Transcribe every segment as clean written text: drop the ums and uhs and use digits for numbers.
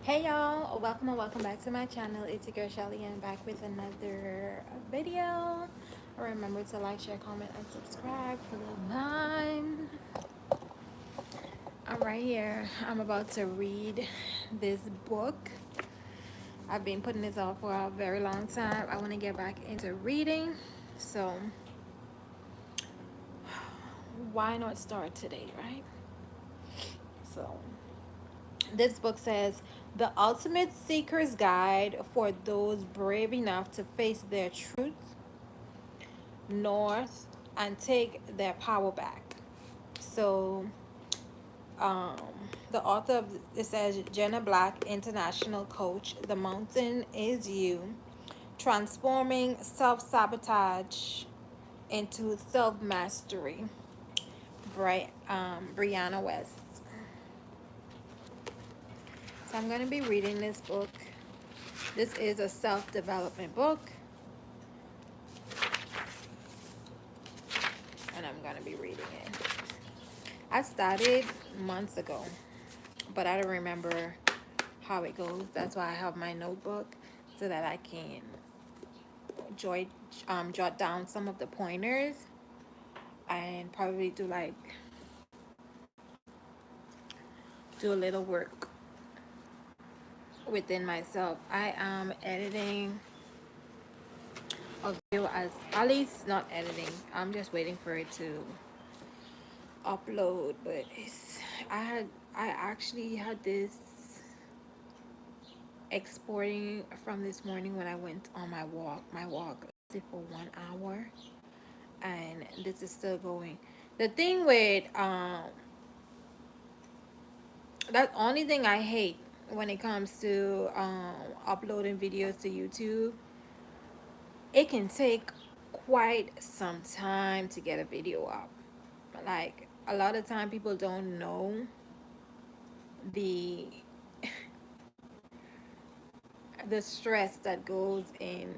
Hey y'all, welcome and welcome back to my channel. It's your girl Shelly and back with another video. Remember to like, share, comment, and subscribe for the vine. I'm right here. I'm about to read this book. I've been putting this off for a very long time. I want to get back into reading. So why not start today, right? So this book says the ultimate seeker's guide for those brave enough to face their truth north and take their power back. So um the author of it says Jenna Black, international coach. The mountain is you, transforming self-sabotage into self-mastery. Brianna West. So I'm going to be reading this book. This is a self-development book, and I'm going to be reading it. I started months ago, but I don't remember how it goes. That's why I have my notebook so that I can jot down some of the pointers and probably do a little work within myself. I am editing a video, as at least not editing. I'm just waiting for it to upload, but I actually had this exporting from this morning when I went on my walk. My walk lasted for 1 hour, and this is still going. The thing with that only thing I hate when it comes to uploading videos to YouTube, it can take quite some time to get a video up. Like a lot of time people don't know the the stress that goes in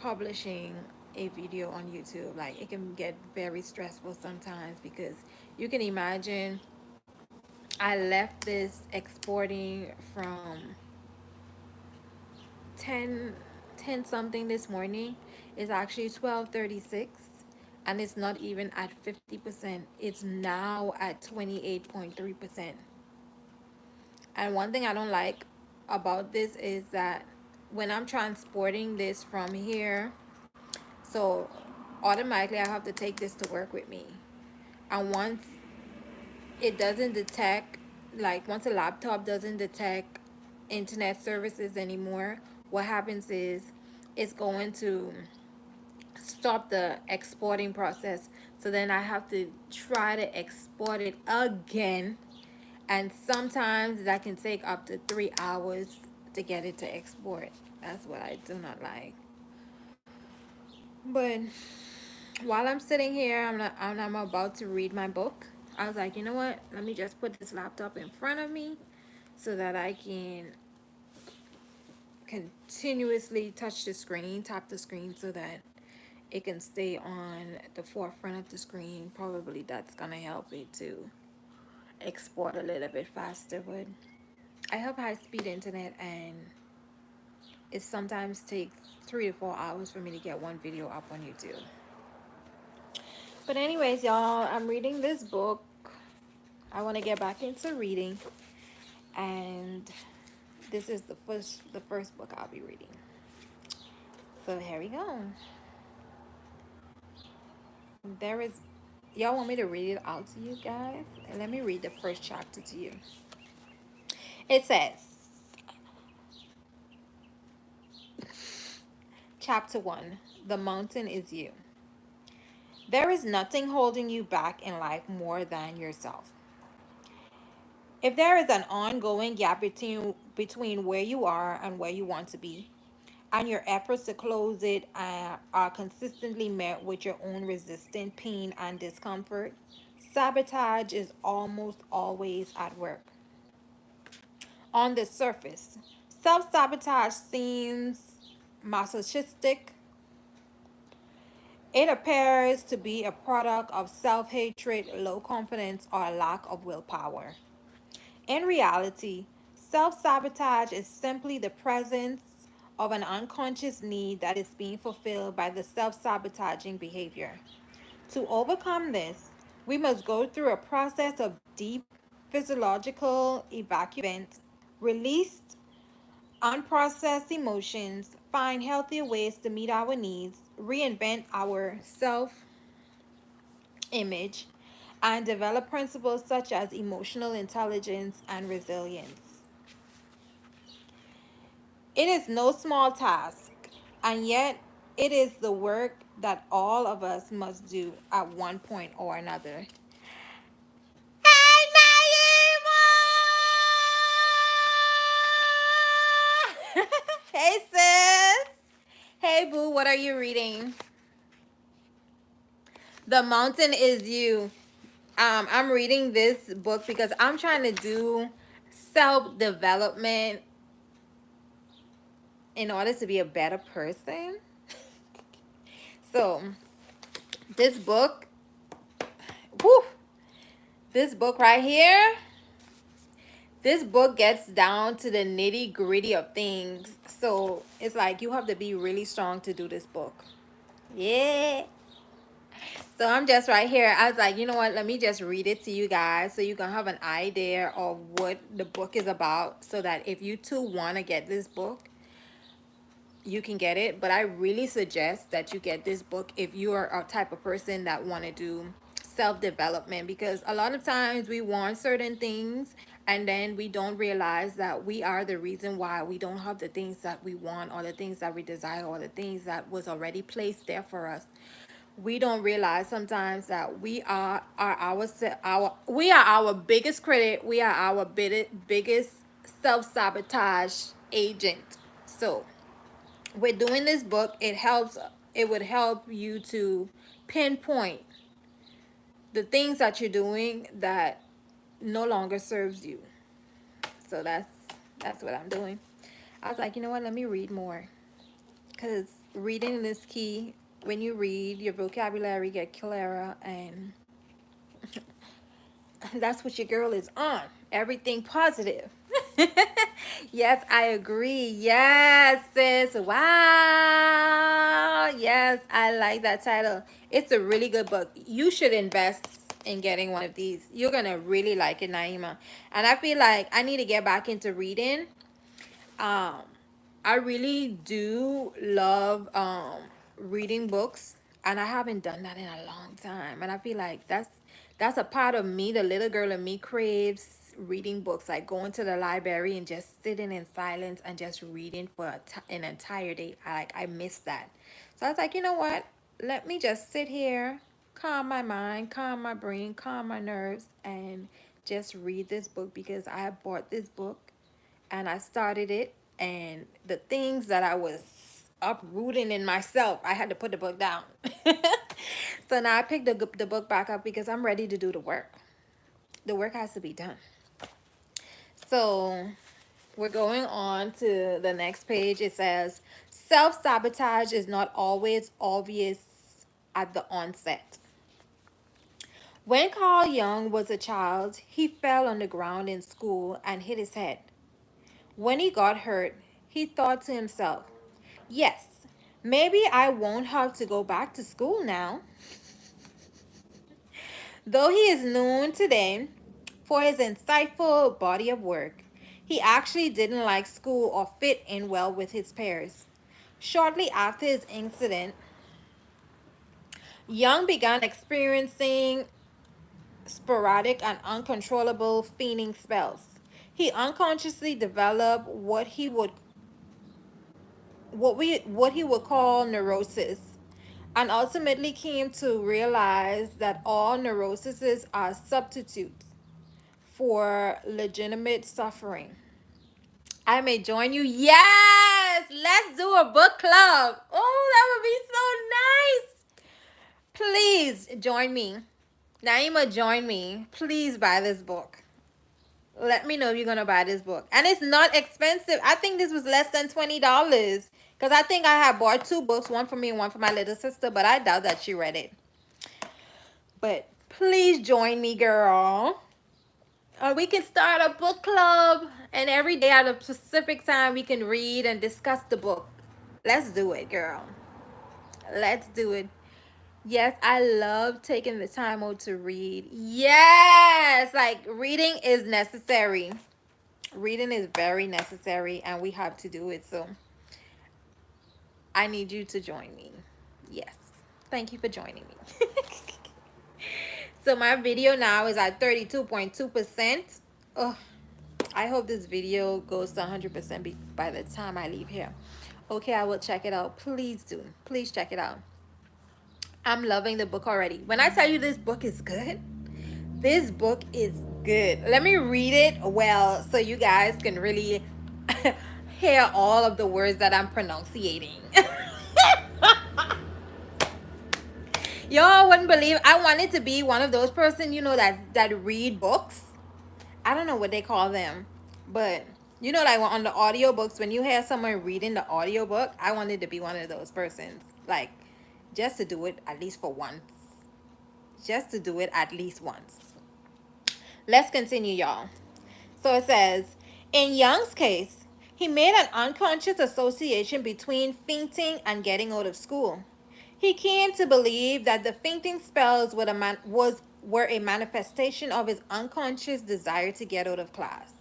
publishing a video on YouTube. Like it can get very stressful sometimes because you can imagine I left this exporting from 10 10 something this morning. It's actually 12:36, and it's not even at 50%. It's now at 28.3%. And one thing I don't like about this is that when I'm transporting this from here, so automatically I have to take this to work with me. And once it doesn't detect, like once a laptop doesn't detect internet services anymore, what happens is it's going to stop the exporting process. So then I have to try to export it again. And sometimes that can take up to 3 hours to get it to export. That's what I do not like. But while I'm sitting here, I'm about to read my book. I was like, you know what? Let me just put this laptop in front of me so that I can continuously touch the screen, tap the screen so that it can stay on the forefront of the screen. Probably that's gonna help it to export a little bit faster. But I have high-speed internet, and it sometimes takes 3 to 4 hours for me to get one video up on YouTube. But anyways, y'all, I'm reading this book. I want to get back into reading, and this is the first book I'll be reading. So here we go. There is, y'all want me to read it out to you guys? And let me read the first chapter to you. It says, Chapter 1, The Mountain is You. There is nothing holding you back in life more than yourself. If there is an ongoing gap between where you are and where you want to be, and your efforts to close it are consistently met with your own resistant pain and discomfort, sabotage is almost always at work. On the surface, self sabotage seems masochistic. It appears to be a product of self hatred, low confidence, or a lack of willpower. In reality, Self-sabotage is simply the presence of an unconscious need that is being fulfilled by the self-sabotaging behavior. To overcome this, we must go through a process of deep physiological evacuation, release unprocessed emotions, find healthier ways to meet our needs, reinvent our self image, and develop principles such as emotional intelligence and resilience. It is no small task, and yet it is the work that all of us must do at one point or another. Hey, Naima! Hey, sis! Hey, boo, what are you reading? The Mountain is You. I'm reading this book because I'm trying to do self-development in order to be a better person. So, this book, whew, this book right here, this book gets down to the nitty gritty of things. So it's like you have to be really strong to do this book. Yeah. So I'm just right here. I was like, you know what? Let me just read it to you guys so you can have an idea of what the book is about. So that if you too want to get this book, you can get it. But I really suggest that you get this book if you are a type of person that want to do self-development, because a lot of times we want certain things and then we don't realize that we are the reason why we don't have the things that we want, or the things that we desire, or the things that was already placed there for us. We don't realize sometimes that we are our biggest critic. We are our biggest self-sabotage agent. So with doing this book, it would help you to pinpoint the things that you're doing that no longer serves you. So that's what I'm doing. I was like, you know what, let me read more, because reading is key. When you read, your vocabulary get clearer, and that's what your girl is on. Everything positive. Yes, I agree. Yes, sis. Wow. Yes, I like that title. It's a really good book. You should invest in getting one of these. You're going to really like it, Naima. And I feel like I need to get back into reading. Um, I really do love reading books, and I haven't done that in a long time. And I feel like that's a part of me. The little girl in me craves reading books, like going to the library and just sitting in silence and just reading for an entire day. I miss that. So I was like, you know what? Let me just sit here, calm my mind, calm my brain, calm my nerves, and just read this book, because I bought this book and I started it, and the things that I was uprooting in myself, I had to put the book down. So now I picked the book back up because I'm ready to do the work. The work has to be done. So we're going on to the next page. It says, self-sabotage is not always obvious at the onset. When Carl Jung was a child, he fell on the ground in school and hit his head. When he got hurt, he thought to himself, yes, maybe I won't have to go back to school now. Though he is known today for his insightful body of work, he actually didn't like school or fit in well with his peers. Shortly after his incident, Young began experiencing sporadic and uncontrollable fainting spells. He unconsciously developed what he would call neurosis, and ultimately came to realize that all neuroses are substitutes for legitimate suffering. I may join you. Yes, let's do a book club. Oh, that would be so nice. Please join me. Naima, join me. Please buy this book. Let me know if you're gonna buy this book. And it's not expensive. I think this was less than $20. Because I think I had bought two books, one for me and one for my little sister, but I doubt that she read it. But please join me, girl. Or we can start a book club, and every day at a specific time we can read and discuss the book. Let's do it, girl. Let's do it. Yes, I love taking the time out to read. Yes, like reading is necessary. Reading is very necessary, and we have to do it. So I need you to join me. Yes. Thank you for joining me. So my video now is at 32.2%. Oh, I hope this video goes to 100% by the time I leave here. Okay, I will check it out. Please do. Please check it out. I'm loving the book already. When I tell you this book is good, this book is good. Let me read it well so you guys can really hear all of the words that I'm pronunciating. Y'all wouldn't believe I wanted to be one of those person, that read books. I don't know what they call them, but like on the audiobooks, when you hear someone reading the audiobook, I wanted to be one of those persons. Like, just to do it at least for once. Just to do it at least once. Let's continue, y'all. So it says, in Young's case, he made an unconscious association between fainting and getting out of school. He came to believe that the fainting spells were a manifestation of his unconscious desire to get out of class.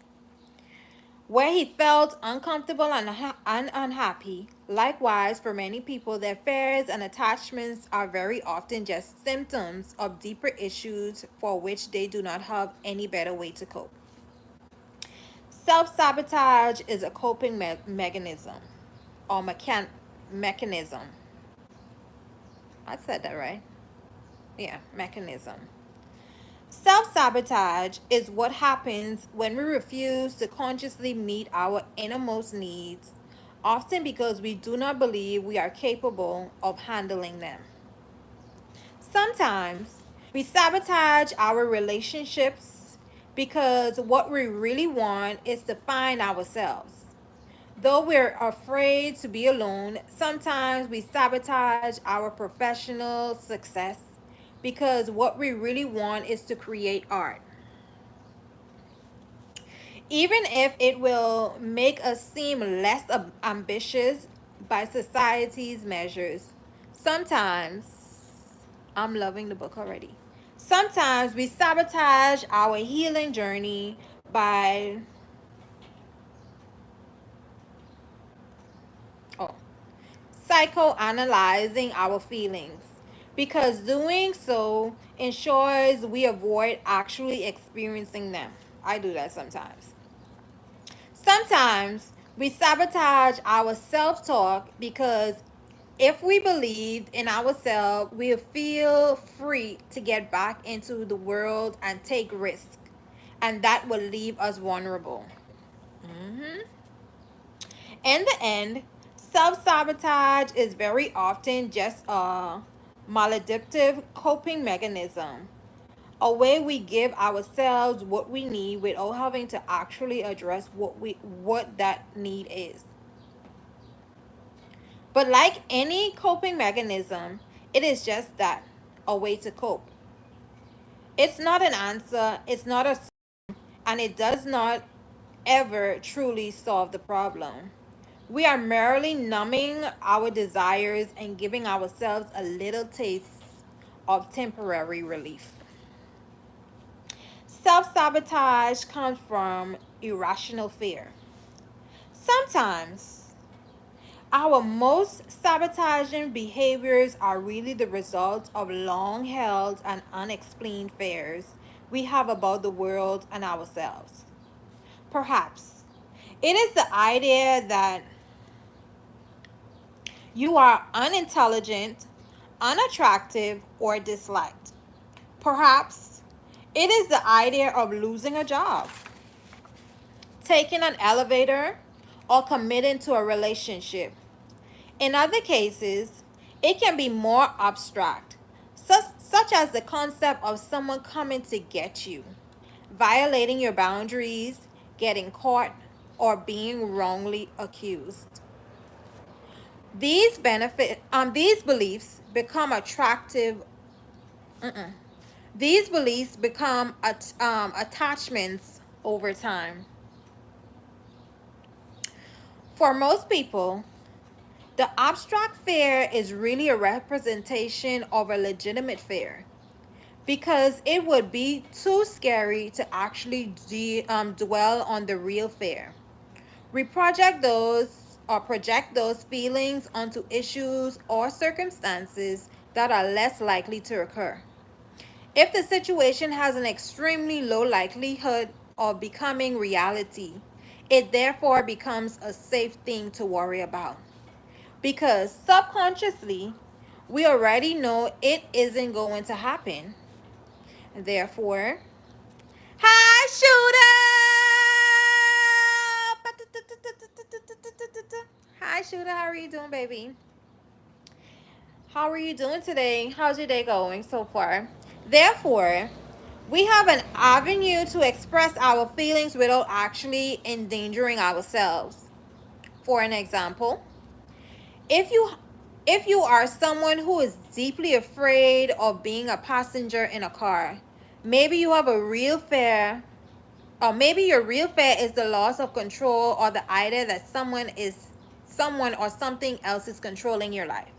Where he felt uncomfortable and unhappy, likewise, for many people, their fears and attachments are very often just symptoms of deeper issues for which they do not have any better way to cope. Self sabotage is a coping mechanism or mechanism. I said that right. Yeah, mechanism. Self sabotage is what happens when we refuse to consciously meet our innermost needs, often because we do not believe we are capable of handling them. Sometimes we sabotage our relationships because what we really want is to find ourselves. Though we're afraid to be alone, sometimes we sabotage our professional success because what we really want is to create art. Even if it will make us seem less ambitious by society's measures, sometimes, I'm loving the book already. Sometimes we sabotage our healing journey by oh, psychoanalyzing our feelings because doing so ensures we avoid actually experiencing them. I do that sometimes. Sometimes we sabotage our self talk because if we believed in ourselves, we'll feel free to get back into the world and take risks, and that will leave us vulnerable. Mm-hmm. In the end, self sabotage is very often just a maladaptive coping mechanism, a way we give ourselves what we need without having to actually address what that need is. But like any coping mechanism, it is just that, a way to cope. It's not an answer, it's not a and it does not ever truly solve the problem. We are merely numbing our desires and giving ourselves a little taste of temporary relief. Self sabotage comes from irrational fear. Sometimes our most sabotaging behaviors are really the result of long held and unexplained fears we have about the world and ourselves. Perhaps it is the idea that you are unintelligent, unattractive, or disliked. Perhaps it is the idea of losing a job, taking an elevator, or committing to a relationship. In other cases, it can be more abstract, such as the concept of someone coming to get you, violating your boundaries, getting caught, or being wrongly accused. These beliefs become attractive. Mm-mm. These beliefs become attachments over time. For most people, the abstract fear is really a representation of a legitimate fear because it would be too scary to actually dwell on the real fear. We project those feelings onto issues or circumstances that are less likely to occur. If the situation has an extremely low likelihood of becoming reality, it therefore becomes a safe thing to worry about. Because subconsciously, we already know it isn't going to happen. Therefore, hi, shooter! Hi, shooter. How are you doing, baby? How are you doing today? How's your day going so far? Therefore, we have an avenue to express our feelings without actually endangering ourselves. For an example, if you if you are someone who is deeply afraid of being a passenger in a car, maybe you have a real fear, or maybe your real fear is the loss of control or the idea that someone or something else is controlling your life.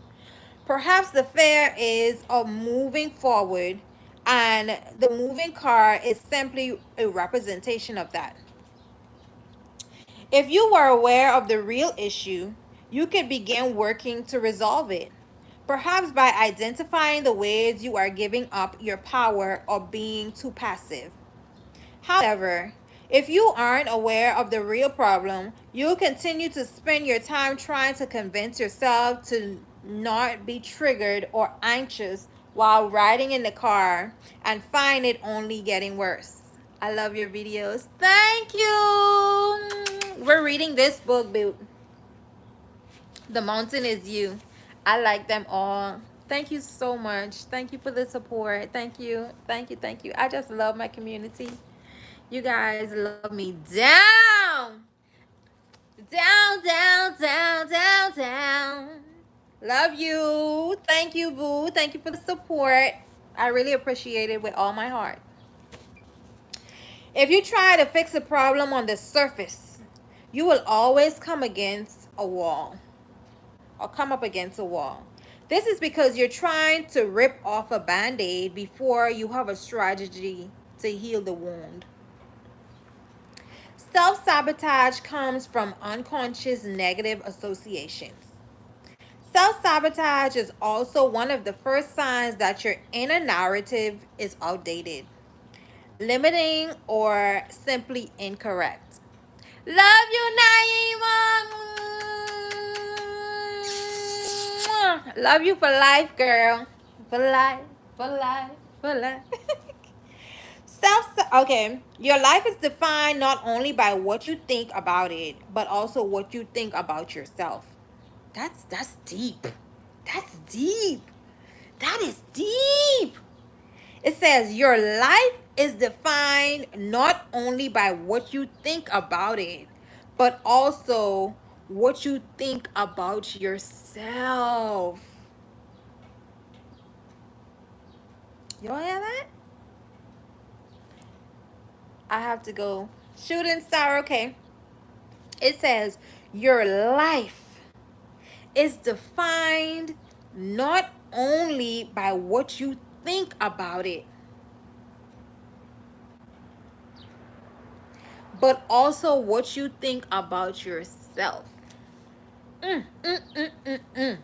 Perhaps the fear is of moving forward, and the moving car is simply a representation of that. If you were aware of the real issue, you could begin working to resolve it, perhaps by identifying the ways you are giving up your power or being too passive. However, if you aren't aware of the real problem, you'll continue to spend your time trying to convince yourself to not be triggered or anxious while riding in the car and find it only getting worse. I love your videos. Thank you. We're reading this book, The Mountain Is You. I like them all. Thank you so much. Thank you for the support. Thank you. Thank you. Thank you. I just love my community. You guys love me down. Down, down, down, down, down. Love you. Thank you, boo. Thank you for the support. I really appreciate it with all my heart. If you try to fix a problem on the surface, you will always come against a wall or come up against a wall. This is because you're trying to rip off a band-aid before you have a strategy to heal the wound. Self-sabotage comes from unconscious negative associations. Self-sabotage is also one of the first signs that your inner narrative is outdated, limiting, or simply incorrect. Love you, Naima. Love you for life, girl. For life, for life, for life. Okay, your life is defined not only by what you think about it, but also what you think about yourself. That's deep. That's deep. That is deep. It says your life is defined not only by what you think about it, but also what you think about yourself. Y'all hear that? I have to go. Shooting star, okay. It says your life is defined not only by what you think about it, but also what you think about yourself. Mm, mm, mm, mm, mm.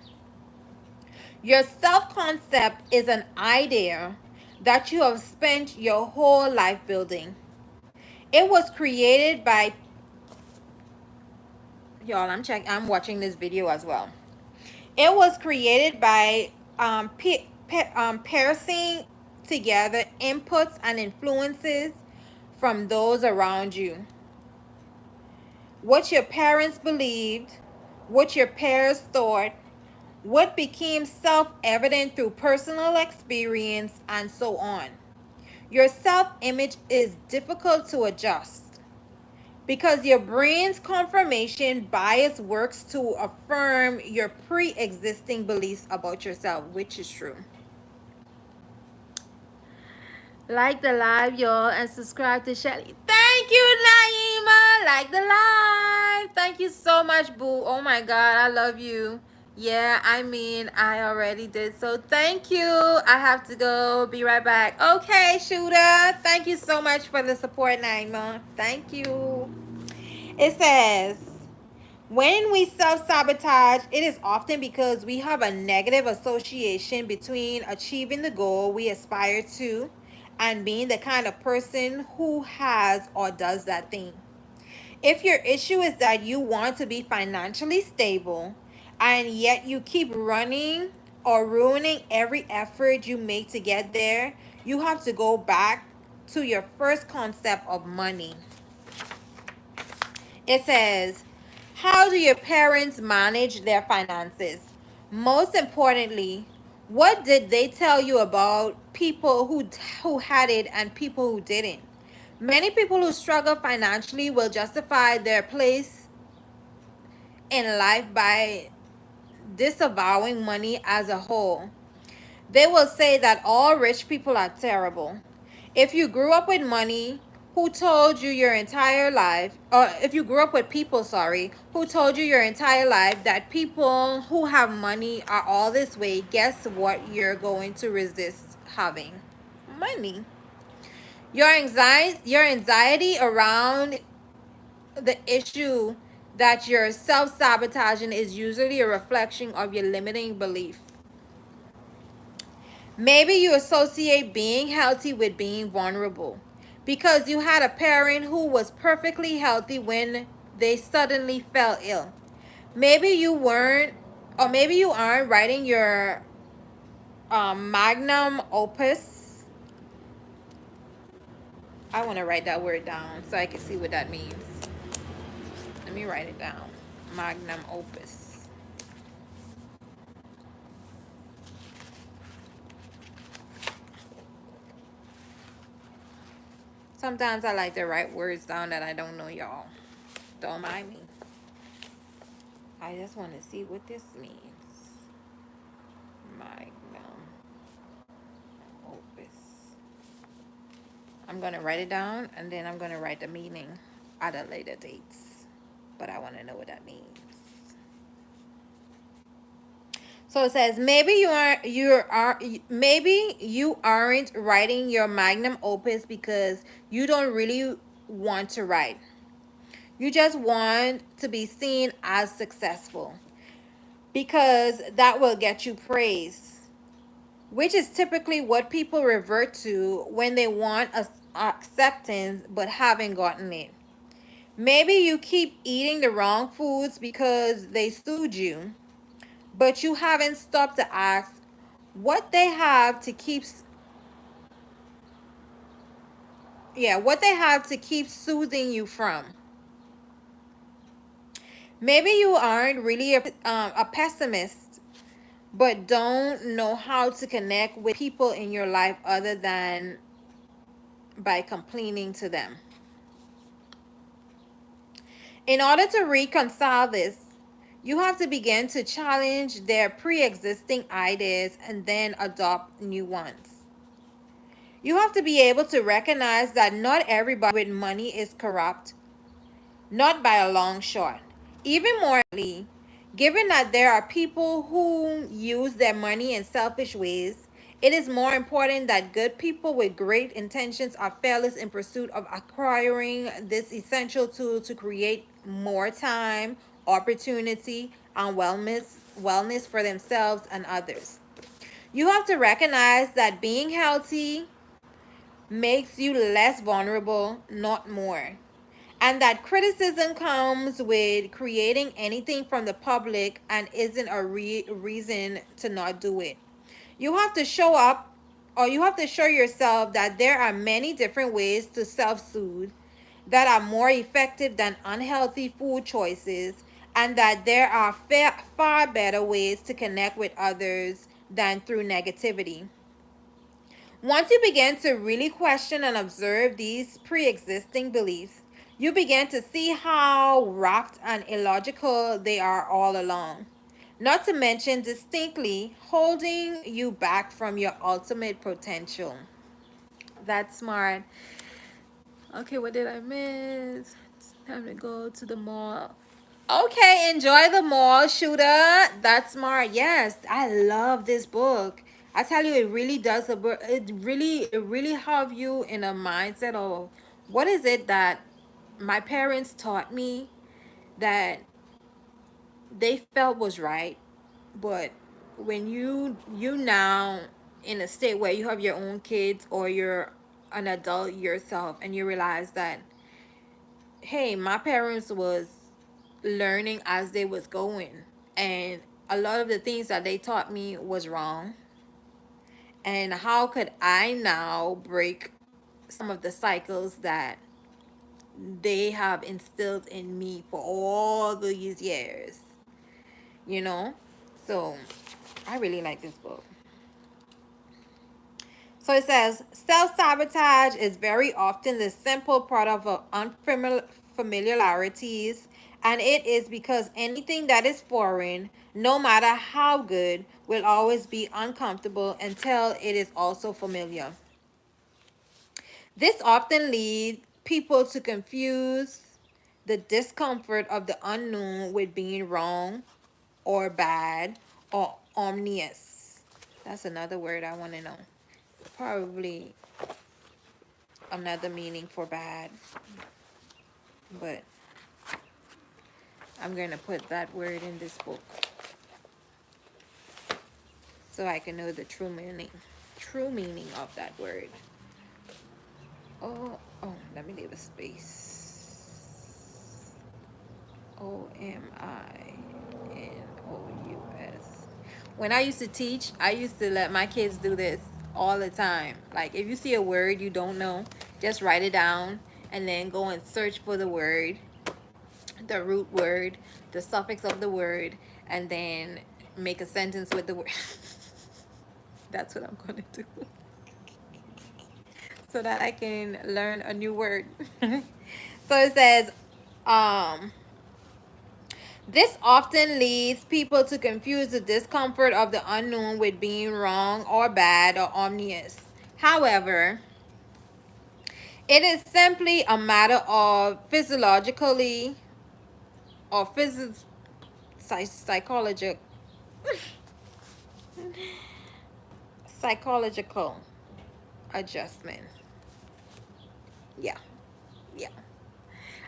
Your self concept is an idea that you have spent your whole life building. It was created by y'all. I'm watching this video as well. It was created by parsing together inputs and influences from those around you. What your parents believed, what your peers thought, what became self evident through personal experience, and so on. Your self image is difficult to adjust because your brain's confirmation bias works to affirm your pre existing beliefs about yourself, which is true. Like the live, y'all, and subscribe to Shelly. Thank you, Naima. Like the live. Thank you so much, boo. Oh my God, I love you. Yeah, I mean, I already did. So thank you. I have to go. Be right back. Okay, shooter. Thank you so much for the support, Naima. Thank you. It says, when we self sabotage, it is often because we have a negative association between achieving the goal we aspire to and being the kind of person who has or does that thing. If your issue is that you want to be financially stable and yet you keep running or ruining every effort you make to get there, you have to go back to your first concept of money. It says, how do your parents manage their finances? Most importantly, what did they tell you about people who had it and people who didn't? Many people who struggle financially will justify their place in life by disavowing money as a whole. They will say that all rich people are terrible. If you grew up with money, who told you your entire life, or if you grew up with people, sorry, who told you your entire life that people who have money are all this way, guess what you're going to resist having? Money. Your anxiety around the issue that you're self-sabotaging is usually a reflection of your limiting belief. Maybe you associate being healthy with being vulnerable because you had a parent who was perfectly healthy when they suddenly fell ill. Maybe you weren't, or maybe you aren't writing your magnum opus. I want to write that word down so I can see what that means. Let me write it down. Magnum opus. Sometimes I like to write words down that I don't know, y'all. Don't mind me. I just want to see what this means. Magnum opus. I'm going to write it down and then I'm going to write the meaning at a later date. But I want to know what that means. So it says maybe you aren't writing your magnum opus because you don't really want to write. You just want to be seen as successful because that will get you praise, which is typically what people revert to when they want acceptance but haven't gotten it. Maybe you keep eating the wrong foods because they soothe you, but you haven't stopped to ask what they have to keep what they have to keep soothing you from. Maybe you aren't really a pessimist but don't know how to connect with people in your life other than by complaining to them. In order to reconcile this, you have to begin to challenge their pre existing ideas and then adopt new ones. You have to be able to recognize that not everybody with money is corrupt, not by a long shot. Even more importantly, given that there are people who use their money in selfish ways, it is more important that good people with great intentions are fearless in pursuit of acquiring this essential tool to create more time, opportunity, and wellness for themselves and others. You have to recognize that being healthy makes you less vulnerable, not more, and that criticism comes with creating anything from the public and isn't a reason to not do it. You have to show up, or you have to show yourself that there are many different ways to self-soothe that are more effective than unhealthy food choices, and that there are far better ways to connect with others than through negativity. Once you begin to really question and observe these pre existing beliefs, you begin to see how wrapped and illogical they are all along. Not to mention distinctly holding you back from your ultimate potential. That's smart. Okay, what did I miss? It's time to go to the mall. Okay, enjoy the mall, shooter. That's smart. Yes, I love this book. I tell you, it really does. It really have you in a mindset of what is it that my parents taught me that they felt was right, but when you now in a state where you have your own kids or you're an adult yourself and you realize that hey, my parents was learning as they was going, and a lot of the things that they taught me was wrong, and how could I now break some of the cycles that they have instilled in me for all these years, you know? So I really like this book. So it says self sabotage is very often the simple product of unfamiliarities, and it is because anything that is foreign, no matter how good, will always be uncomfortable until it is also familiar. This often leads people to confuse the discomfort of the unknown with being wrong or bad or omnious. That's another word I want to know. Probably another meaning for bad, but I'm going to put that word in this book so I can know the true meaning of that word. Let me leave a space. OMINOUS. When I used to teach, I used to let my kids do this all the time. Like if you see a word you don't know, just write it down and then go and search for the word, the root word, the suffix of the word, and then make a sentence with the word. That's what I'm going to do so that I can learn a new word. So it says, um, this often leads people to confuse the discomfort of the unknown with being wrong or bad or omnious. However, it is simply a matter of physiologically or psychological psychological adjustment. Yeah, yeah.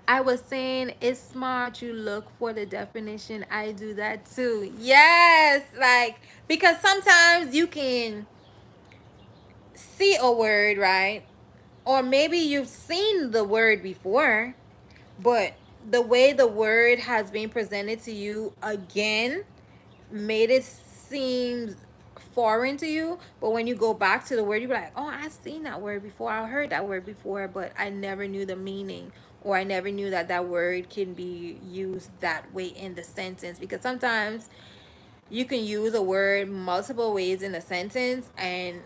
I was saying it's smart you look for the definition. I do that too. Yes, like because sometimes you can see a word, right? Or maybe you've seen the word before, but the way the word has been presented to you again made it seem foreign to you. But when you go back to the word, you're like, oh, I've seen that word before. I heard that word before, but I never knew the meaning, or I never knew that that word can be used that way in the sentence. Because sometimes you can use a word multiple ways in a sentence, and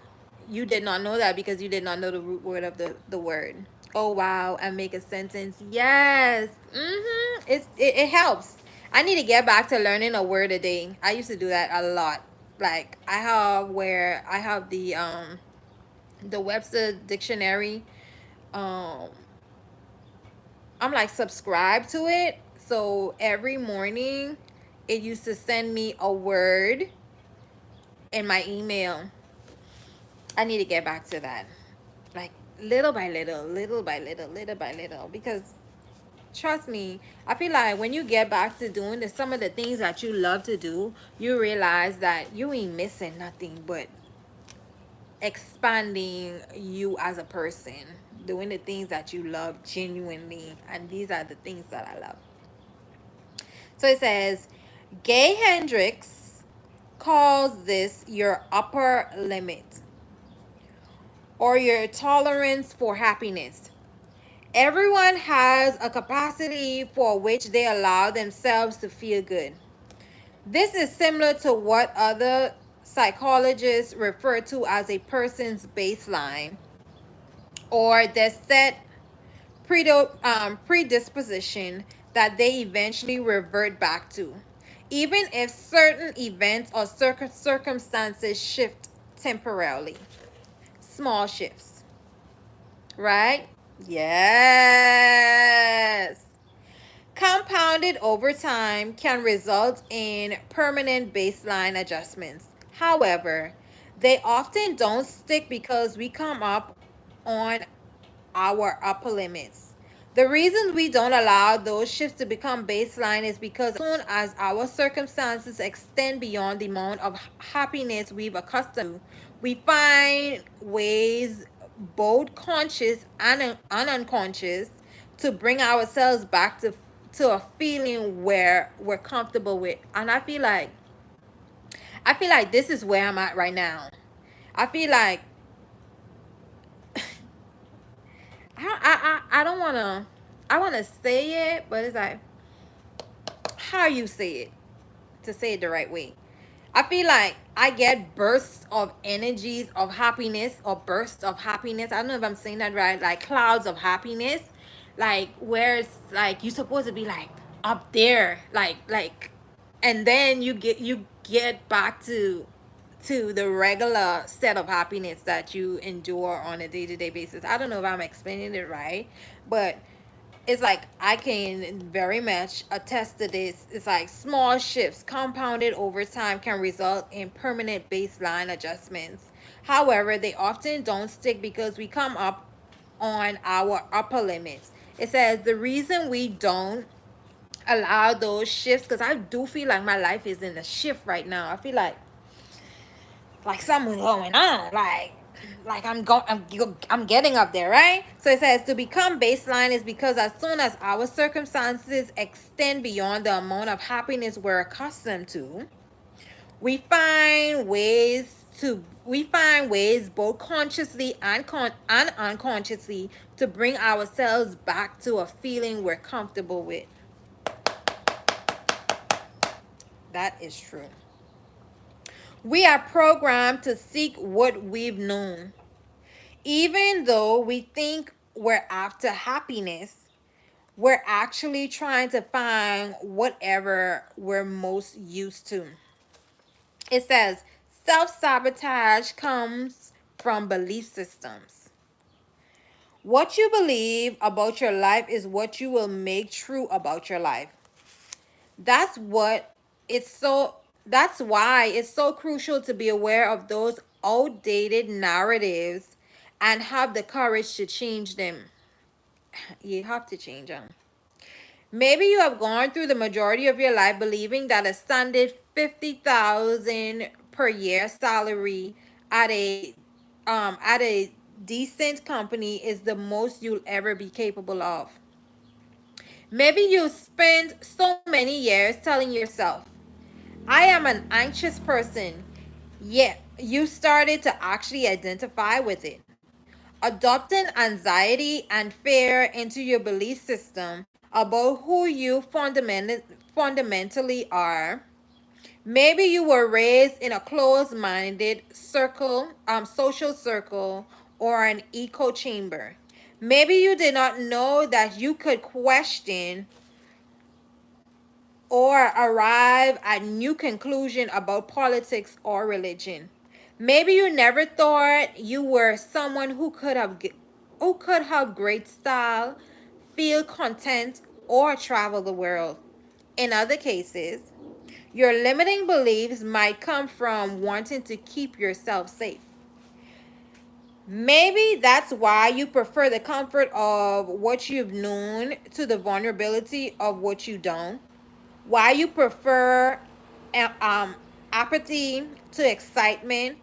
you did not know that because you did not know the root word of the word. Oh wow, and make a sentence. Yes. It helps. I need to get back to learning a word a day. I used to do that a lot. Like I have the Webster dictionary. um I'm like subscribed to it. So every morning it used to send me a word in my email. I need to get back to that. Like little by little, little by little, little by little. Because trust me, I feel like when you get back to doing some of the things that you love to do, you realize that you ain't missing nothing but expanding you as a person, doing the things that you love genuinely. And these are the things that I love. So it says, Gay Hendricks calls this your upper limit or your tolerance for happiness. Everyone has a capacity for which they allow themselves to feel good. This is similar to what other psychologists refer to as a person's baseline or their set predisposition that they eventually revert back to, even if certain events or circumstances shift temporarily. Small shifts. right? Yes. Compounded over time can result in permanent baseline adjustments. However, they often don't stick because we come up on our upper limits. The reason we don't allow those shifts to become baseline is because as soon as our circumstances extend beyond the amount of happiness we've accustomed to, we find ways, both conscious and unconscious, to bring ourselves back to a feeling where we're comfortable with. And I feel like this is where I'm at right now. I feel like I don't wanna, I wanna say it, but it's like how you say it to say it the right way. I feel like I get bursts of energies of happiness or bursts of happiness. I don't know if I'm saying that right. Like clouds of happiness, like where it's like you're supposed to be like up there, and then you get back to the regular set of happiness that you endure on a day-to-day basis. I don't know if I'm explaining it right, but it's like I can very much attest to this. It's like small shifts compounded over time can result in permanent baseline adjustments. However, they often don't stick because we come up on our upper limits. It says the reason we don't allow those shifts, because I do feel like my life is in a shift right now. I feel like something's going on, like I'm getting up there, right? So it says to become baseline is because as soon as our circumstances extend beyond the amount of happiness we're accustomed to, we find ways both consciously and unconsciously to bring ourselves back to a feeling we're comfortable with. That is true. We are programmed to seek what we've known. Even though we think we're after happiness, we're actually trying to find whatever we're most used to. It says self sabotage comes from belief systems. What you believe about your life is what you will make true about your life. That's what it's so that's why it's so crucial to be aware of those outdated narratives and have the courage to change them. You have to change them. Maybe you have gone through the majority of your life believing that a standard 50,000 per year salary at a decent company is the most you'll ever be capable of. Maybe you spent so many years telling yourself, I am an anxious person. Yet you started to actually identify with it. Adopting anxiety and fear into your belief system about who you fundamentally are. Maybe you were raised in a closed-minded social circle, or an echo chamber. Maybe you did not know that you could question or arrive at new conclusion about politics or religion. Maybe you never thought you were someone who could have great style, feel content, or travel the world. In other cases, your limiting beliefs might come from wanting to keep yourself safe. Maybe that's why you prefer the comfort of what you've known to the vulnerability of what you don't. Why you prefer um, apathy to excitement,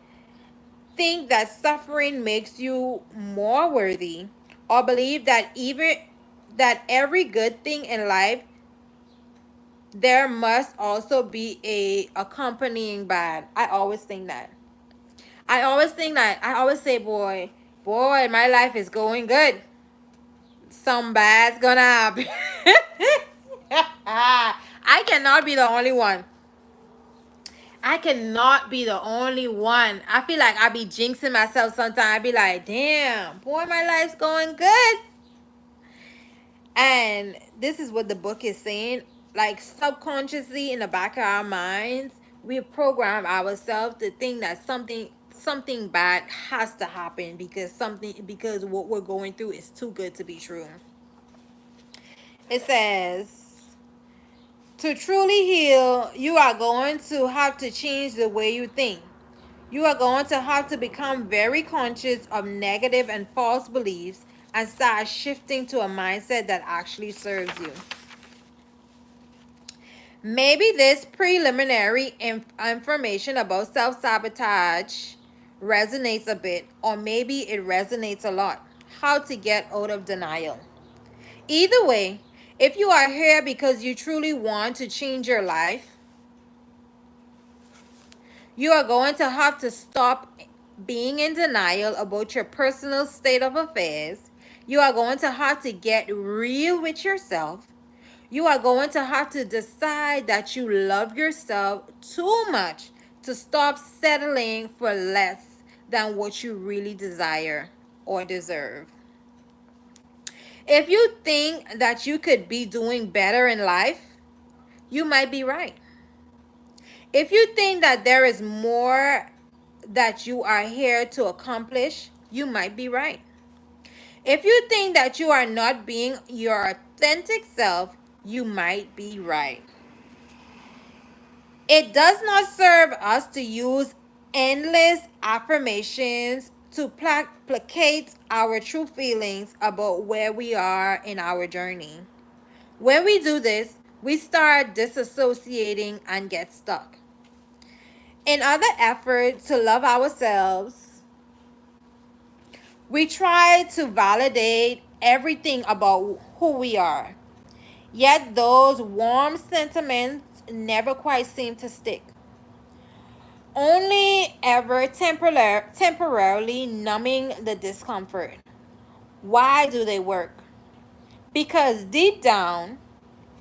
think that suffering makes you more worthy, or believe that every good thing in life there must also be a accompanying bad. I always say, boy, my life is going good. Some bad's gonna happen. I cannot be the only one. I cannot be the only one. I feel like I be jinxing myself sometimes. I be like, damn, boy, my life's going good. And this is what the book is saying. Like subconsciously in the back of our minds, we program ourselves to think that something bad has to happen because what we're going through is too good to be true. It says, to truly heal, you are going to have to change the way you think. You are going to have to become very conscious of negative and false beliefs and start shifting to a mindset that actually serves you. Maybe this preliminary information about self sabotage resonates a bit, or maybe it resonates a lot. How to get out of denial. Either way, if you are here because you truly want to change your life, you are going to have to stop being in denial about your personal state of affairs. You are going to have to get real with yourself. You are going to have to decide that you love yourself too much to stop settling for less than what you really desire or deserve. If you think that you could be doing better in life, you might be right. If you think that there is more that you are here to accomplish, you might be right. If you think that you are not being your authentic self, you might be right. It does not serve us to use endless affirmations to placate our true feelings about where we are in our journey. When we do this, we start disassociating and get stuck. In other effort to love ourselves, we try to validate everything about who we are. Yet those warm sentiments never quite seem to stick, only ever temporarily numbing the discomfort. Why do they work? Because deep down,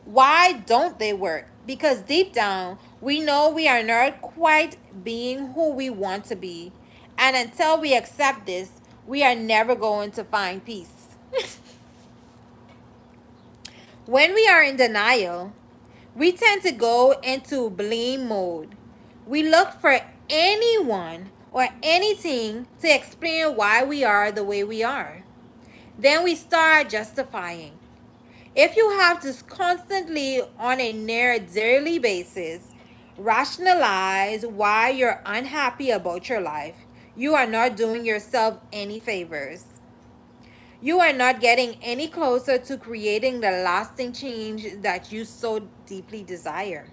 why don't they work? Because deep down, we know we are not quite being who we want to be. And until we accept this, we are never going to find peace. When we are in denial, we tend to go into blame mode. We look for anyone or anything to explain why we are the way we are. Then we start justifying. If you have to constantly, on a near daily basis, rationalize why you're unhappy about your life, you are not doing yourself any favors. You are not getting any closer to creating the lasting change that you so deeply desire.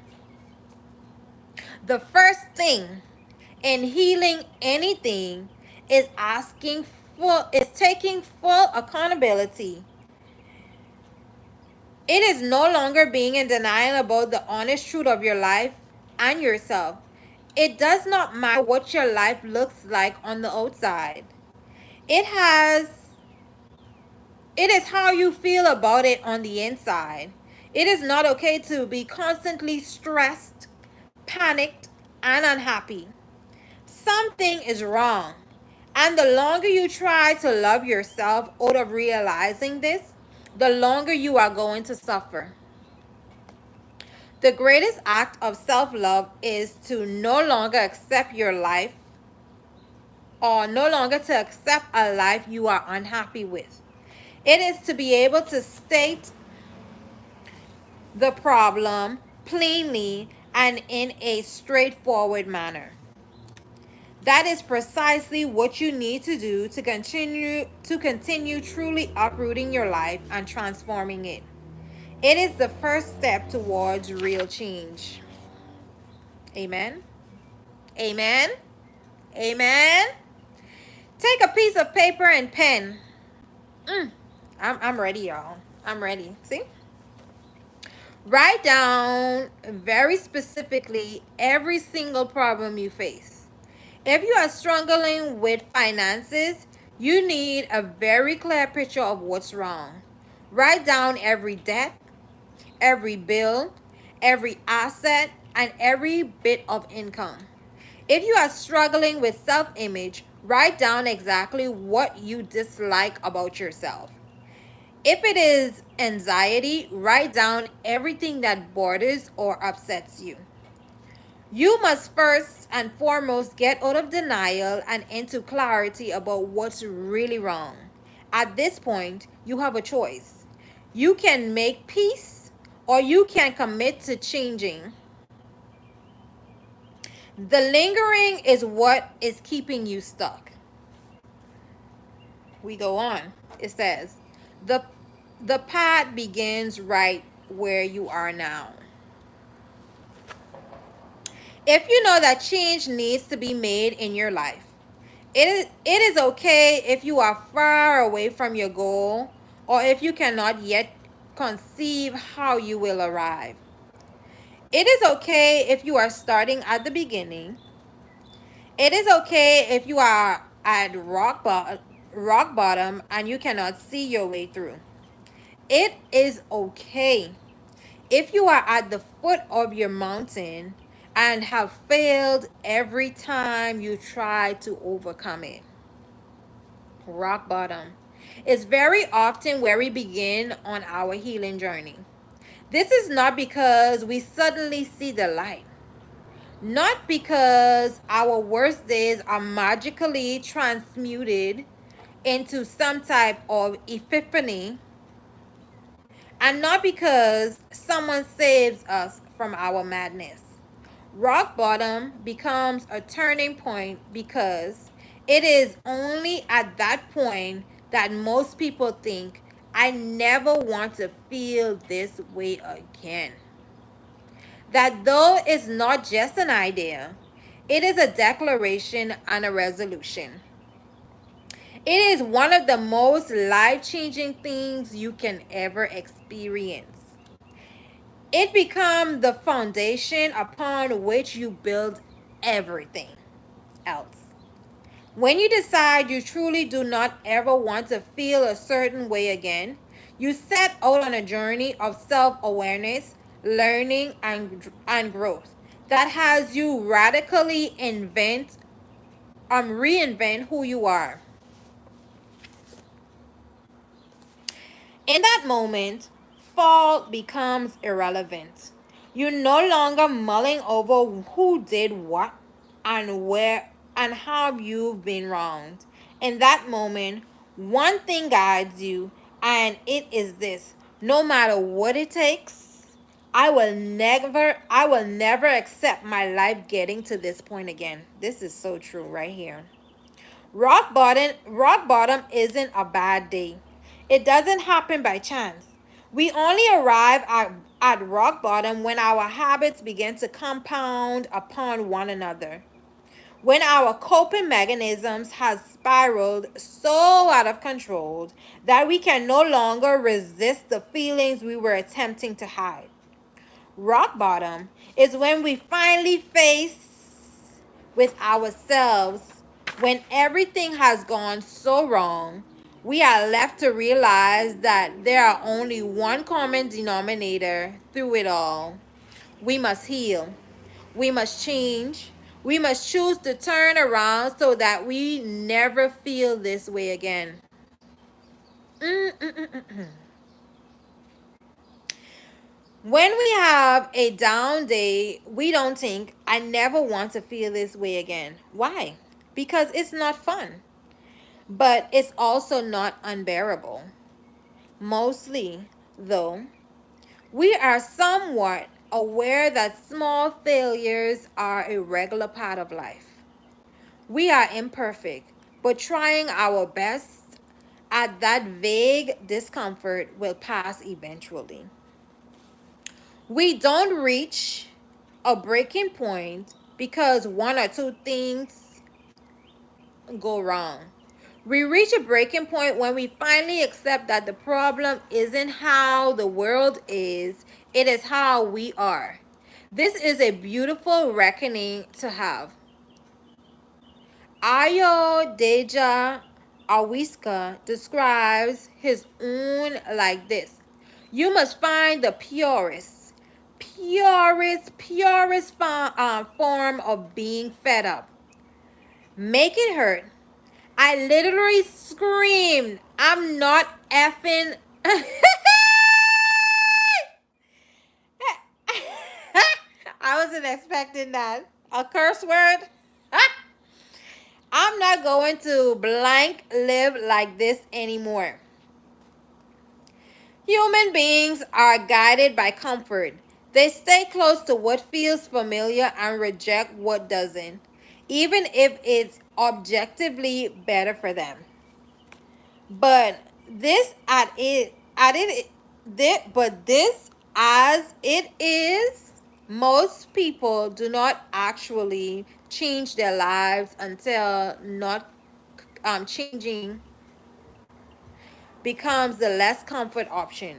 The first thing in healing anything is taking full accountability. It is no longer being in denial about the honest truth of your life and yourself. It does not matter what your life looks like on the outside. It has it is how you feel about it on the inside. It is not okay to be constantly stressed, panicked, and unhappy. Something is wrong. And the longer you try to love yourself out of realizing this, the longer you are going to suffer. The greatest act of self love is to no longer accept your life or no longer to accept a life you are unhappy with. It is to be able to state the problem plainly and in a straightforward manner. That is precisely what you need to do to continue truly uprooting your life and transforming it. It is the first step towards real change. Amen. Amen. Amen. Take a piece of paper and pen. I'm ready, y'all. I'm ready. See? Write down very specifically every single problem you face. If you are struggling with finances, you need a very clear picture of what's wrong. Write down every debt, every bill, every asset, and every bit of income. If you are struggling with self image, write down exactly what you dislike about yourself. If it is anxiety, write down everything that bothers or upsets you. You must first and foremost get out of denial and into clarity about what's really wrong. At this point, you have a choice. You can make peace or you can commit to changing. The lingering is what is keeping you stuck. We go on. It says, the the path begins right where you are now. If you know that change needs to be made in your life, it is okay if you are far away from your goal or if you cannot yet conceive how you will arrive. It is okay if you are starting at the beginning. It is okay if you are at rock bottom and you cannot see your way through. It is okay if you are at the foot of your mountain and have failed every time you try to overcome it. Rock bottom is very often where we begin on our healing journey. This is not because we suddenly see the light, not because our worst days are magically transmuted into some type of epiphany, and not because someone saves us from our madness. Rock bottom becomes a turning point because it is only at that point that most people think, I never want to feel this way again. That though is not just an idea, it is a declaration and a resolution. It is one of the most life changing things you can ever experience. It becomes the foundation upon which you build everything else. When you decide you truly do not ever want to feel a certain way again, you set out on a journey of self awareness, learning, and growth that has you radically reinvent who you are. In that moment, fault becomes irrelevant. You're no longer mulling over who did what and where and how you've been wronged. In that moment, one thing guides you, and it is this: no matter what it takes, I will never accept my life getting to this point again. This is so true right here. Rock bottom isn't a bad day. It doesn't happen by chance. We only arrive at rock bottom when our habits begin to compound upon one another. When our coping mechanisms have spiraled so out of control that we can no longer resist the feelings we were attempting to hide. Rock bottom is when we finally face with ourselves. When everything has gone so wrong, we are left to realize that there are only one common denominator through it all. We must heal. We must change. We must choose to turn around so that we never feel this way again. When we have a down day, we don't think, I never want to feel this way again. Why? Because it's not fun, but it's also not unbearable. Mostly, though, we are somewhat aware that small failures are a regular part of life. We are imperfect, but trying our best at that vague discomfort will pass eventually. We don't reach a breaking point because one or two things go wrong. We reach a breaking point when we finally accept that the problem isn't how the world is, it is how we are. This is a beautiful reckoning to have. Ayo Deja Awiska describes his own like this: you must find the purest form of being fed up. Make it hurt. I literally screamed, I'm not effing. I wasn't expecting that. A curse word? I'm not going to blank live like this anymore. Human beings are guided by comfort. They stay close to what feels familiar and reject what doesn't, even if it's objectively better for them. But this at it but this as it is, most people do not actually change their lives until not changing becomes the less comfort option.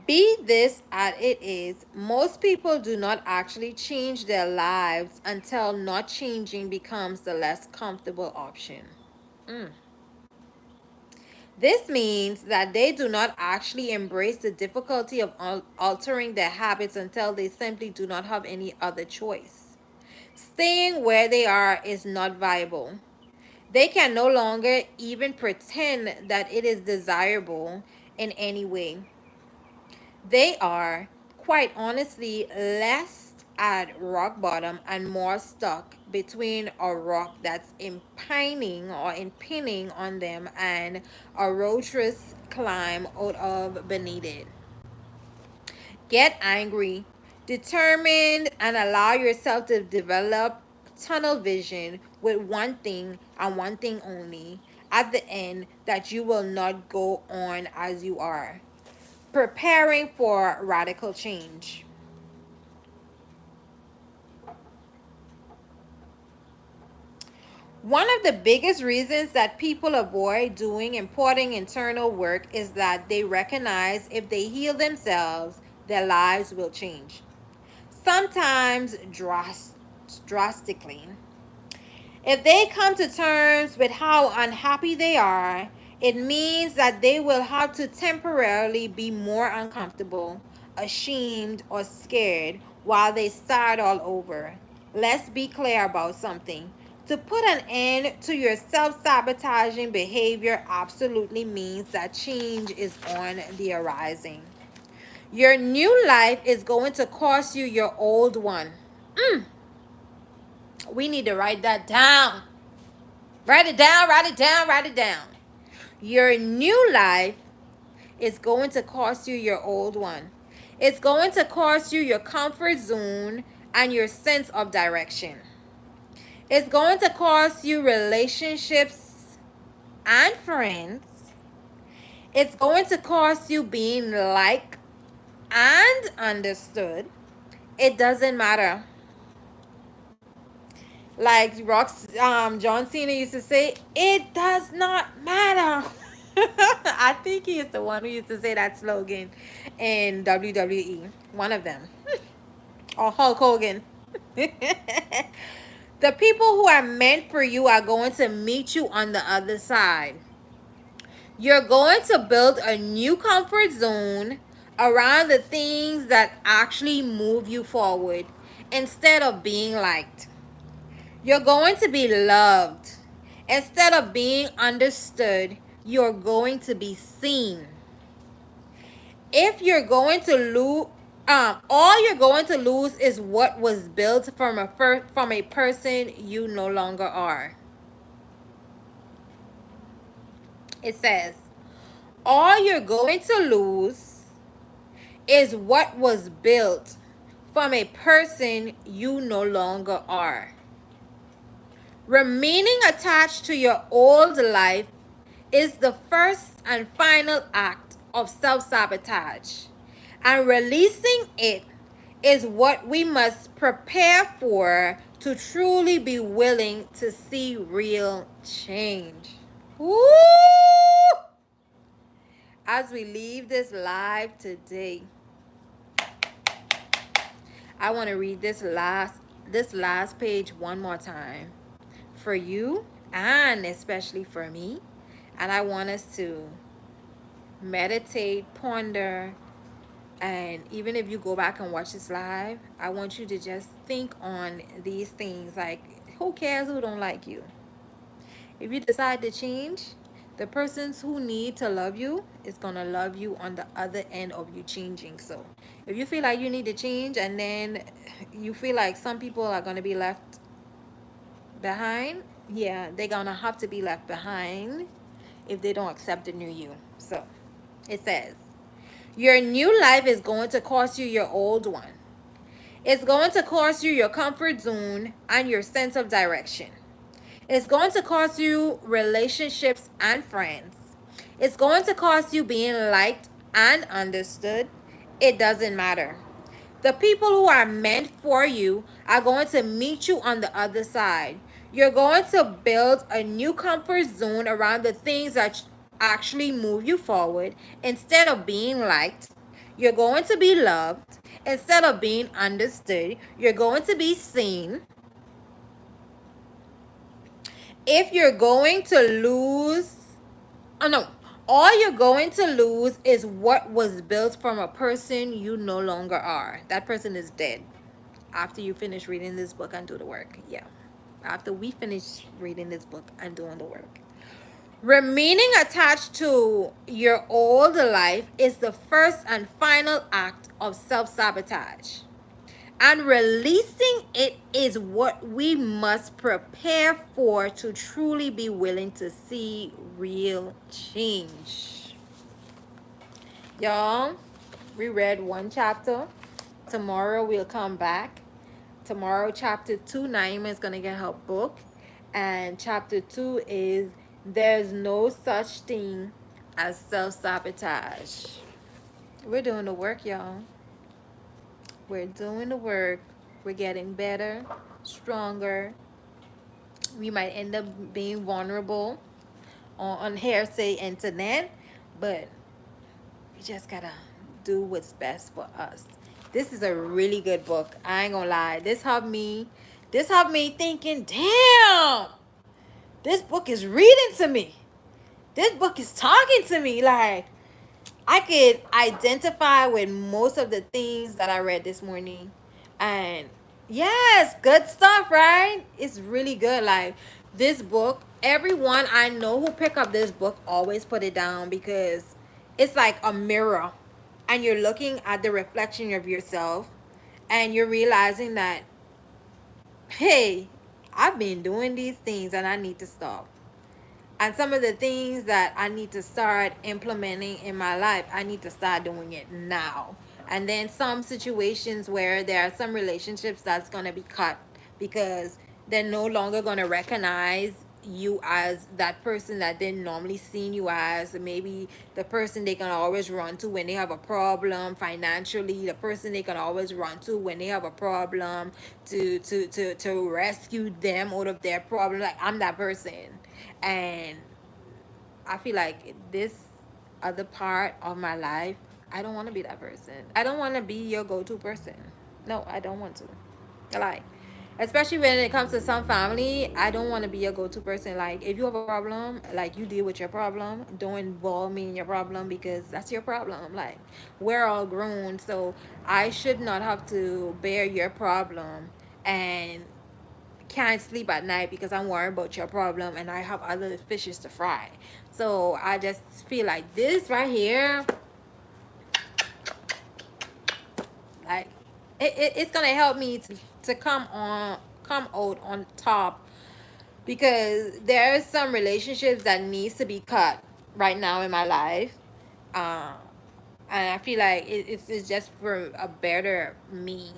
Be this as it is, most people do not actually change their lives until not changing becomes the less comfortable option. This means that they do not actually embrace the difficulty of altering their habits until they simply do not have any other choice. Staying where they are is not viable. They can no longer even pretend that it is desirable in any way. They are, quite honestly, less at rock bottom and more stuck between a rock that's impinging on them and a roadless climb out of beneath it. Get angry, determined, and allow yourself to develop tunnel vision with one thing and one thing only at the end, that you will not go on as you are preparing for radical change. One of the biggest reasons that people avoid doing important internal work is that they recognize if they heal themselves, their lives will change. Sometimes drastically. If they come to terms with how unhappy they are, it means that they will have to temporarily be more uncomfortable, ashamed, or scared while they start all over. Let's be clear about something. To put an end to your self sabotaging behavior absolutely means that change is on the horizon. Your new life is going to cost you your old one. We need to write that down. Write it down, write it down, write it down. Your new life is going to cost you your old one. It's going to cost you your comfort zone and your sense of direction. It's going to cost you relationships and friends. It's going to cost you being liked and understood. It doesn't matter. Like John Cena used to say, it does not matter. I think he is the one who used to say that slogan in WWE. One of them. Or Hulk Hogan. The people who are meant for you are going to meet you on the other side. You're going to build a new comfort zone around the things that actually move you forward instead of being liked. You're going to be loved. Instead of being understood, you're going to be seen. If you're going to lose, all you're going to lose is what was built from a person you no longer are. It says, all you're going to lose is what was built from a person you no longer are. Remaining attached to your old life is the first and final act of self sabotage, and releasing it is what we must prepare for to truly be willing to see real change. Woo! As we leave this live today, I want to read this last page one more time for you and especially for me. And I want us to meditate, ponder, and even if you go back and watch this live, I want you to just think on these things. Like, who cares who don't like you? If you decide to change, The persons who need to love you is gonna love you on the other end of you changing. So if you feel like you need to change and then you feel like some people are gonna be left behind, yeah, they're gonna have to be left behind if they don't accept the new you. So it says, your new life is going to cost you your old one. It's going to cost you your comfort zone and your sense of direction. It's going to cost you relationships and friends. It's going to cost you being liked and understood. It doesn't matter. The people who are meant for you are going to meet you on the other side. You're going to build a new comfort zone around the things that actually move you forward instead of being liked. You're going to be loved instead of being understood. You're going to be seen. If you're going to lose, oh no, all you're going to lose is what was built from a person you no longer are. That person is dead after you finish reading this book and do the work. Yeah. After we finish reading this book and doing the work. Remaining attached to your old life is the first and final act of self sabotage. And releasing it is what we must prepare for to truly be willing to see real change. Y'all, we read one chapter. Tomorrow we'll come back. Tomorrow, chapter 2, Naima is going to get her book. And chapter 2 is There's No Such Thing as Self Sabotage. We're doing the work, y'all. We're doing the work. We're getting better, stronger. We might end up being vulnerable on hearsay internet, but we just gotta do what's best for us. This is a really good book. I ain't gonna lie. This helped me. This helped me thinking, damn, this book is reading to me. This book is talking to me. Like, I could identify with most of the things that I read this morning. And yes, good stuff, right? It's really good. Like this book, everyone I know who pick up this book always put it down because it's like a mirror and you're looking at the reflection of yourself and you're realizing that, hey, I've been doing these things and I need to stop. And some of the things that I need to start implementing in my life, I need to start doing it now. And then some situations where there are some relationships that's going to be cut because they're no longer going to recognize you as that person that they normally seen you as. Maybe the person they can always run to when they have a problem financially, the person they can always run to when they have a problem to rescue them out of their problem. Like I'm that person. And I feel like this other part of my life, I don't want to be that person. I don't want to be your go-to person. No, I don't want to. Like, especially when it comes to some family, I don't want to be your go-to person. Like, if you have a problem, like you deal with your problem. Don't involve me in your problem because that's your problem. Like, we're all grown, so I should not have to bear your problem and can't sleep at night because I'm worried about your problem and I have other fishes to fry. So I just feel like this right here, like it's gonna help me to come out on top because there are some relationships that needs to be cut right now in my life. Uh, and I feel like it's just for a better me,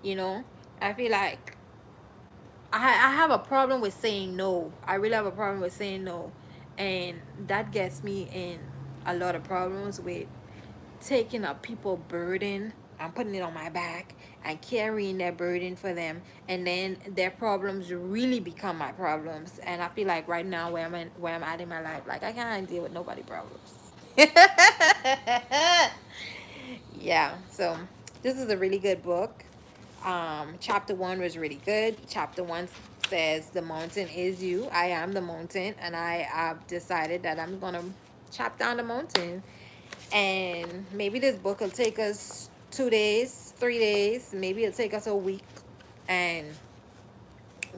you know? I feel like I have a problem with saying no. I really have a problem with saying no. And that gets me in a lot of problems with taking up people's burden and putting it on my back and carrying their burden for them. And then their problems really become my problems. And I feel like right now where I'm at in my life, like I can't deal with nobody problems. Yeah, so this is a really good book. Chapter 1 was really good. Chapter 1 says the mountain is you. I am the mountain, and I have decided that I'm gonna chop down the mountain. And maybe this book will take us 2 days, 3 days, maybe it'll take us a week, and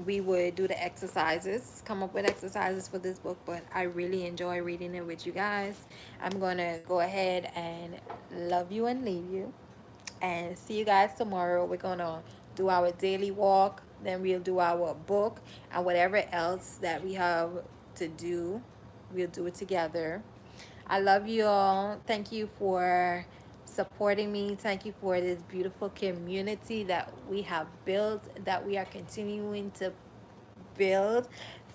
we would do the exercises, come up with exercises for this book. But I really enjoy reading it with you guys. I'm gonna go ahead and love you and leave you, and see you guys tomorrow. We're gonna do our daily walk, then we'll do our book, and whatever else that we have to do, we'll do it together. I love you all. Thank you for supporting me. Thank you for this beautiful community that we have built, that we are continuing to build.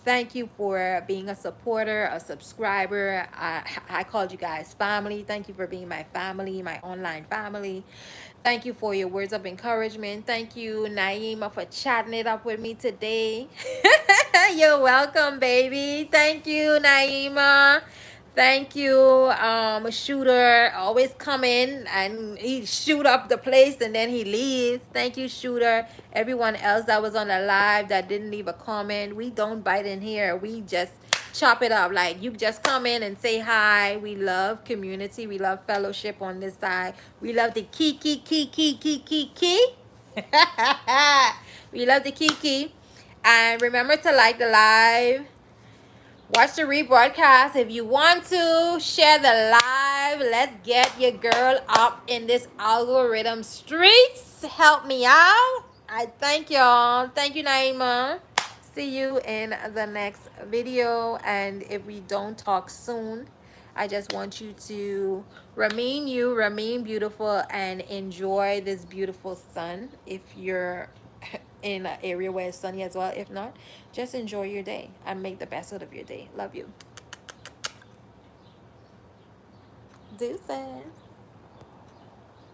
Thank you for being a supporter, a subscriber. I called you guys family. Thank you for being my family, my online family. Thank you for your words of encouragement. Thank you, Naima, for chatting it up with me today. You're welcome, baby. Thank you, Naima. Thank you, Shooter. Always come in and he shoot up the place and then he leaves. Thank you, Shooter. Everyone else that was on the live that didn't leave a comment. We don't bite in here. We just chop it up. Like, you just come in and say hi. We love community. We love fellowship on this side. We love the key. We love the kiki. And remember to like the live. Watch the rebroadcast if you want to. Share the live. Let's get your girl up in this algorithm streets. Help me out. I thank y'all. Thank you, Naima. See you in the next video. And if we don't talk soon, I just want you, remain beautiful, and enjoy this beautiful sun. If you're in an area where it's sunny as well, if not, just enjoy your day and make the best out of your day. Love you. Deuces.